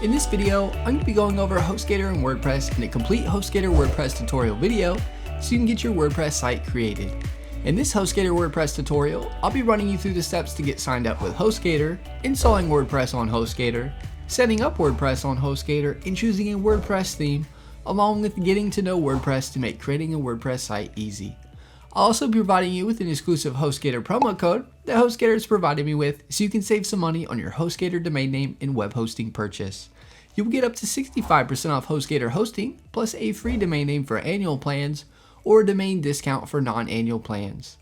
In this video, I'm going to be going over HostGator and WordPress in a complete HostGator WordPress tutorial video so you can get your WordPress site created. In this HostGator WordPress tutorial, I'll be running you through the steps to get signed up with HostGator, installing WordPress on HostGator, setting up WordPress on HostGator, and choosing a WordPress theme, along with getting to know WordPress to make creating a WordPress site easy. I'll also be providing you with an exclusive HostGator promo code that HostGator has provided me with so you can save some money on your HostGator domain name and web hosting purchase. You will get up to 65% off HostGator hosting, plus a free domain name for annual plans, or a domain discount for non-annual plans.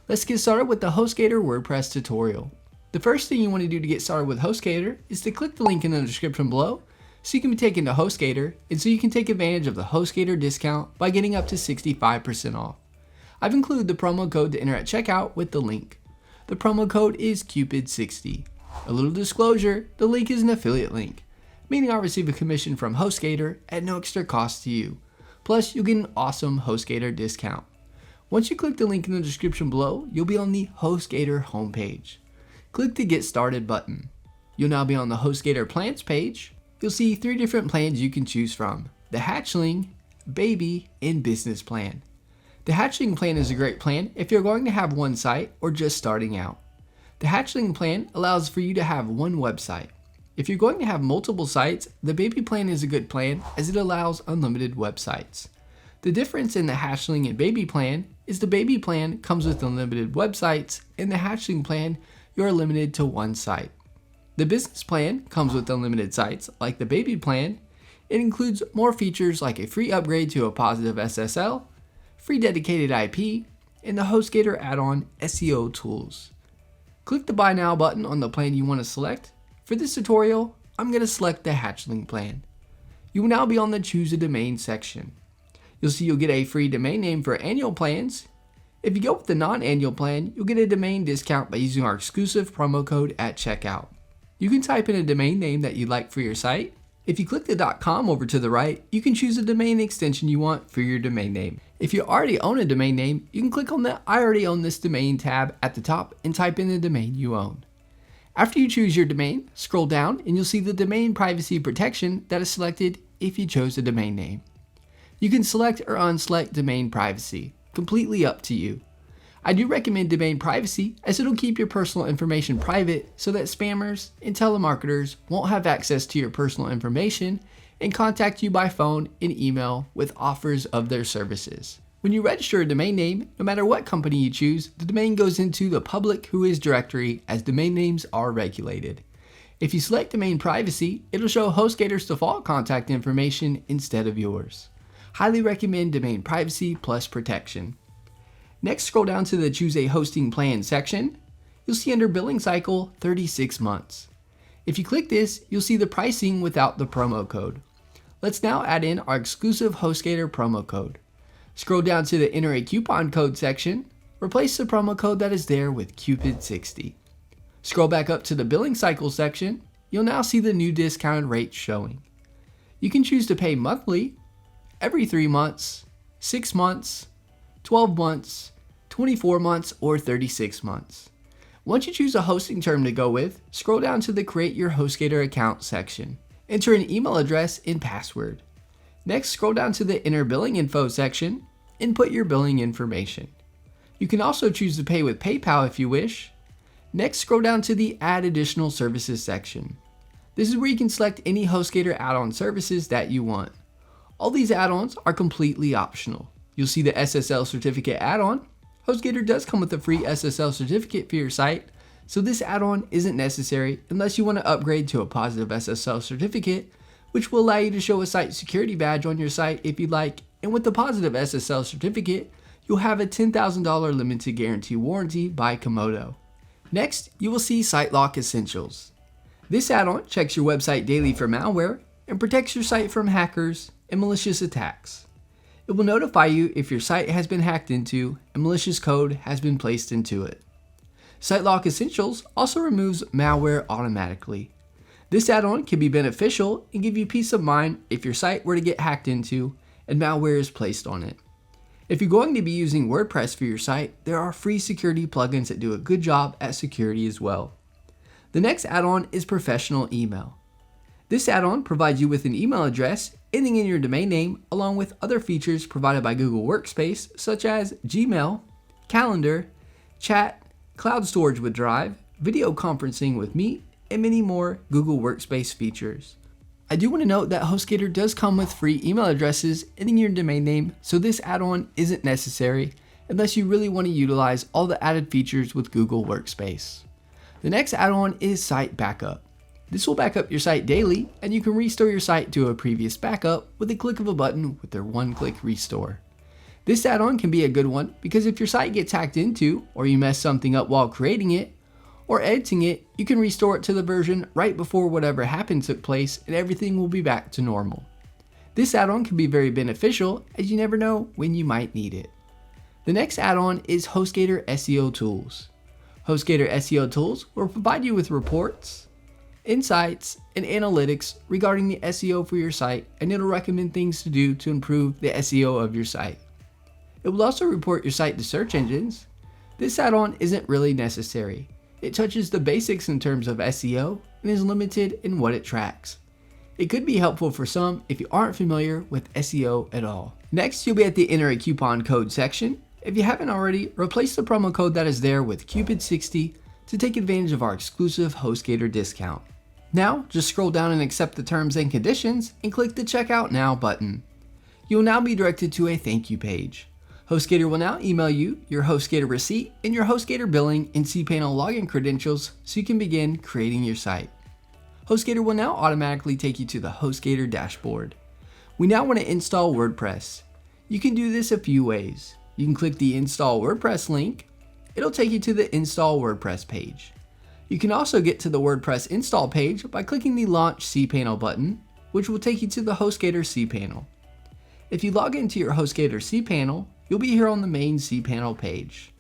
Let's get started with the HostGator WordPress tutorial. The first thing you want to do to get started with HostGator is to click the link in the description below so you can be taken to HostGator and so you can take advantage of the HostGator discount by getting up to 65% off. I've included the promo code to enter at checkout with the link. The promo code is Cupid60. A little disclosure, the link is an affiliate link, meaning I'll receive a commission from HostGator at no extra cost to you. Plus, you'll get an awesome HostGator discount. Once you click the link in the description below, you'll be on the HostGator homepage. Click the Get Started button. You'll now be on the HostGator plans page. You'll see 3 different plans you can choose from: the Hatchling, Baby, and Business plan. The Hatchling plan is a great plan if you're going to have one site or just starting out. The Hatchling plan allows for you to have one website. If you're going to have multiple sites, the Baby plan is a good plan as it allows unlimited websites. The difference in the Hatchling and Baby plan is the Baby plan comes with unlimited websites, and the Hatchling plan, you're limited to one site. The Business plan comes with unlimited sites like the Baby plan. It includes more features like a free upgrade to a positive SSL, free dedicated IP, and the HostGator add-on Seo Tools. Click the Buy Now button on the plan you want to select. For this tutorial, I'm going to select the Hatchling plan. You will now be on the Choose a Domain section. You'll see you'll get a free domain name for annual plans. If you go with the non-annual plan, you'll get a domain discount by using our exclusive promo code at checkout. You can type in a domain name that you'd like for your site. If you click the .com over to the right, you can choose a domain extension you want for your domain name. If you already own a domain name, you can click on the I already own this domain tab at the top and type in the domain you own. After you choose your domain, scroll down and you'll see the domain privacy protection that is selected if you chose a domain name. You can select or unselect domain privacy, completely up to you. I do recommend domain privacy as it'll keep your personal information private so that spammers and telemarketers won't have access to your personal information and contact you by phone and email with offers of their services. When you register a domain name, no matter what company you choose, the domain goes into the public whois directory as domain names are regulated. If you select domain privacy, it'll show HostGator's default contact information instead of yours. Highly recommend domain privacy plus protection. Next, scroll down to the Choose a Hosting Plan section. You'll see under Billing Cycle 36 months. If you click this, you'll see the pricing without the promo code. Let's now add in our exclusive HostGator promo code. Scroll down to the Enter a Coupon Code section. Replace the promo code that is there with Cupid60. Scroll back up to the Billing Cycle section. You'll now see the new discounted rates showing. You can choose to pay monthly, every 3 months, 6 months, 12 months, 24 months, or 36 months. Once you choose a hosting term to go with, scroll down to the Create Your HostGator Account section. Enter an email address and password. Next, scroll down to the Enter Billing Info section. Input your billing information. You can also choose to pay with PayPal if you wish. Next, scroll down to the Add Additional Services section. This is where you can select any HostGator add-on services that you want. All these add-ons are completely optional. You'll see the Ssl Certificate add-on. HostGator does come with a free SSL certificate for your site, so this add-on isn't necessary unless you want to upgrade to a positive SSL certificate, which will allow you to show a site security badge on your site if you'd like, and with the positive SSL certificate, you'll have a $10,000 limited guarantee warranty by Komodo. Next, you will see Sitelock Essentials. This add-on checks your website daily for malware and protects your site from hackers and malicious attacks. It will notify you if your site has been hacked into and malicious code has been placed into it. Sitelock Essentials also removes malware automatically. This add-on can be beneficial and give you peace of mind if your site were to get hacked into and malware is placed on it. If you're going to be using WordPress for your site, there are free security plugins that do a good job at security as well. The next add-on is Professional Email. This add-on provides you with an email address ending in your domain name, along with other features provided by Google Workspace, such as Gmail, Calendar, Chat, Cloud Storage with Drive, Video Conferencing with Meet, and many more Google Workspace features. I do want to note that HostGator does come with free email addresses ending your domain name, so this add-on isn't necessary unless you really want to utilize all the added features with Google Workspace. The next add-on is Site Backup. This will back up your site daily, and you can restore your site to a previous backup with a click of a button with their one-click restore. This add-on can be a good one because if your site gets hacked into, or you mess something up while creating it, or editing it, you can restore it to the version right before whatever happened took place and everything will be back to normal. This add-on can be very beneficial as you never know when you might need it. The next add-on is HostGator Seo Tools. HostGator Seo Tools will provide you with reports, insights, and analytics regarding the SEO for your site, and it'll recommend things to do to improve the SEO of your site. It will also report your site to search engines. This add-on isn't really necessary. It touches the basics in terms of SEO and is limited in what it tracks. It could be helpful for some if you aren't familiar with SEO at all. Next, you'll be at the Enter a Coupon Code section. If you haven't already, replace the promo code that is there with Cupid60 to take advantage of our exclusive HostGator discount. Now, just scroll down and accept the terms and conditions and click the Checkout Now button. You will now be directed to a thank you page. HostGator will now email you your HostGator receipt and your HostGator billing and cPanel login credentials so you can begin creating your site. HostGator will now automatically take you to the HostGator dashboard. We now want to install WordPress. You can do this a few ways. You can click the Install WordPress link. It'll take you to the Install WordPress page. You can also get to the WordPress Install page by clicking the Launch cPanel button, which will take you to the HostGator cPanel. If you log into your HostGator cPanel, you'll be here on the main cPanel page.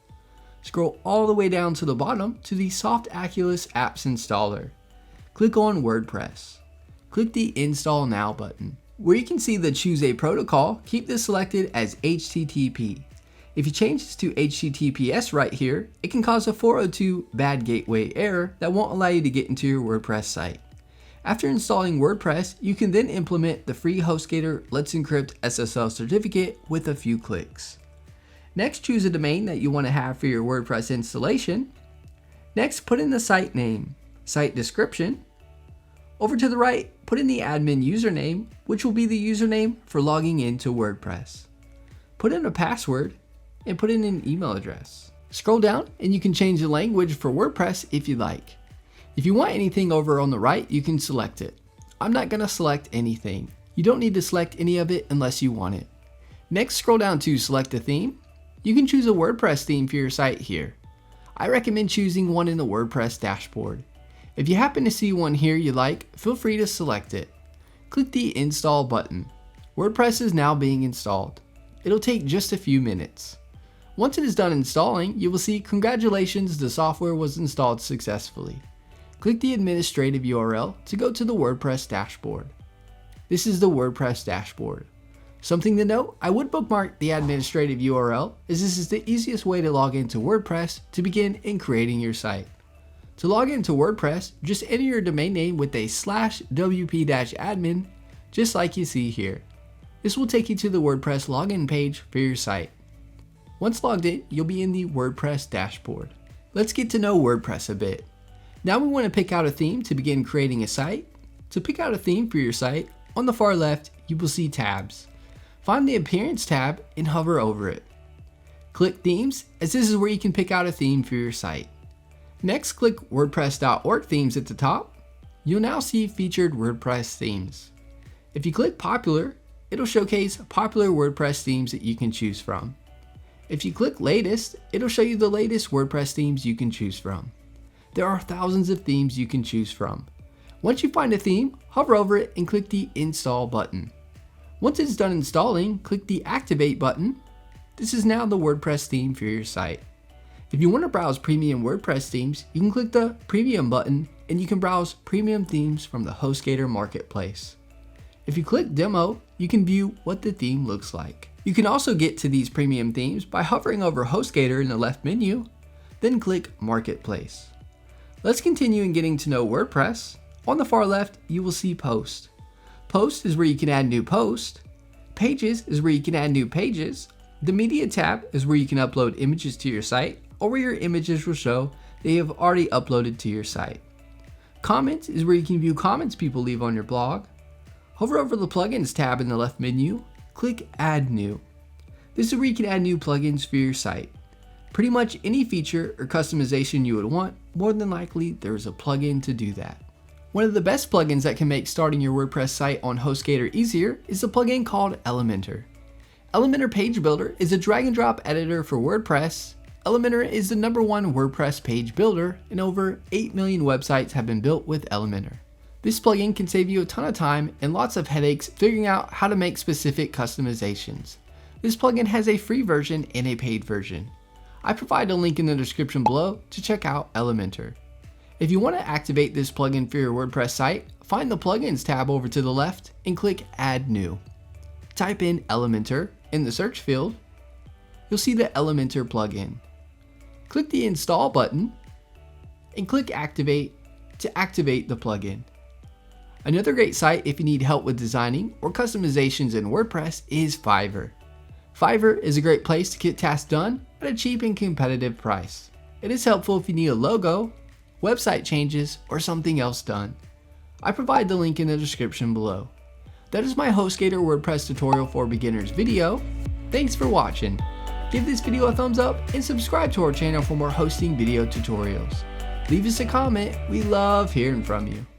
Scroll all the way down to the bottom to the Soft Aculous Apps Installer. Click on WordPress. Click the Install Now button. Where you can see the Choose a Protocol, keep this selected as HTTP. If you change this to HTTPS right here, it can cause a 402 bad gateway error that won't allow you to get into your WordPress site. After installing WordPress, you can then implement the free HostGator Let's Encrypt Ssl Certificate with a few clicks. Next, choose a domain that you want to have for your WordPress installation. Next, put in the site name, site description. Over to the right, put in the admin username, which will be the username for logging into WordPress. Put in a password and put in an email address. Scroll down and you can change the language for WordPress if you like. If you want anything over on the right, you can select it. I'm not going to select anything. You don't need to select any of it unless you want it. Next, scroll down to select a theme. You can choose a WordPress theme for your site here. I recommend choosing one in the WordPress dashboard. If you happen to see one here you like, feel free to select it. Click the Install button. WordPress is now being installed. It'll take just a few minutes. Once it is done installing, you will see congratulations, the software was installed successfully. Click the administrative URL to go to the WordPress dashboard. This is the WordPress dashboard. Something to note, I would bookmark the administrative URL as this is the easiest way to log into WordPress to begin in creating your site. To log into WordPress, just enter your domain name with a /wp-admin, just like you see here. This will take you to the WordPress login page for your site. Once logged in, you'll be in the WordPress dashboard. Let's get to know WordPress a bit. Now we want to pick out a theme to begin creating a site. To pick out a theme for your site, on the far left, you will see tabs. Find the Appearance tab and hover over it. Click Themes, as this is where you can pick out a theme for your site. Next, click WordPress.org themes at the top. You'll now see featured WordPress themes. If you click Popular, it'll showcase popular WordPress themes that you can choose from. If you click Latest, it'll show you the latest WordPress themes you can choose from. There are thousands of themes you can choose from. Once you find a theme, hover over it and click the Install button. Once it's done installing, click the Activate button. This is now the WordPress theme for your site. If you want to browse premium WordPress themes, you can click the Premium button and you can browse premium themes from the HostGator Marketplace. If you click Demo, you can view what the theme looks like. You can also get to these premium themes by hovering over HostGator in the left menu, then click Marketplace. Let's continue in getting to know WordPress. On the far left, you will see Post. Post is where you can add new posts. Pages is where you can add new pages. The Media tab is where you can upload images to your site, or where your images will show they have already uploaded to your site. Comments is where you can view comments people leave on your blog. Hover over the Plugins tab in the left menu, click Add New. This is where you can add new plugins for your site. Pretty much any feature or customization you would want, more than likely there is a plugin to do that. One of the best plugins that can make starting your WordPress site on HostGator easier is a plugin called Elementor. Elementor Page Builder is a drag and drop editor for WordPress. Elementor is the #1 WordPress page builder, and over 8 million websites have been built with Elementor. This plugin can save you a ton of time and lots of headaches figuring out how to make specific customizations. This plugin has a free version and a paid version. I provide a link in the description below to check out Elementor. If you want to activate this plugin for your WordPress site, find the Plugins tab over to the left and click Add New. Type in Elementor in the search field. You'll see the Elementor plugin. Click the Install button and click Activate to activate the plugin. Another great site if you need help with designing or customizations in WordPress is Fiverr. Fiverr is a great place to get tasks done at a cheap and competitive price. It is helpful if you need a logo, website changes, or something else done. I provide the link in the description below. That is my HostGator WordPress tutorial for beginners video. Thanks for watching. Give this video a thumbs up and subscribe to our channel for more hosting video tutorials. Leave us a comment, we love hearing from you.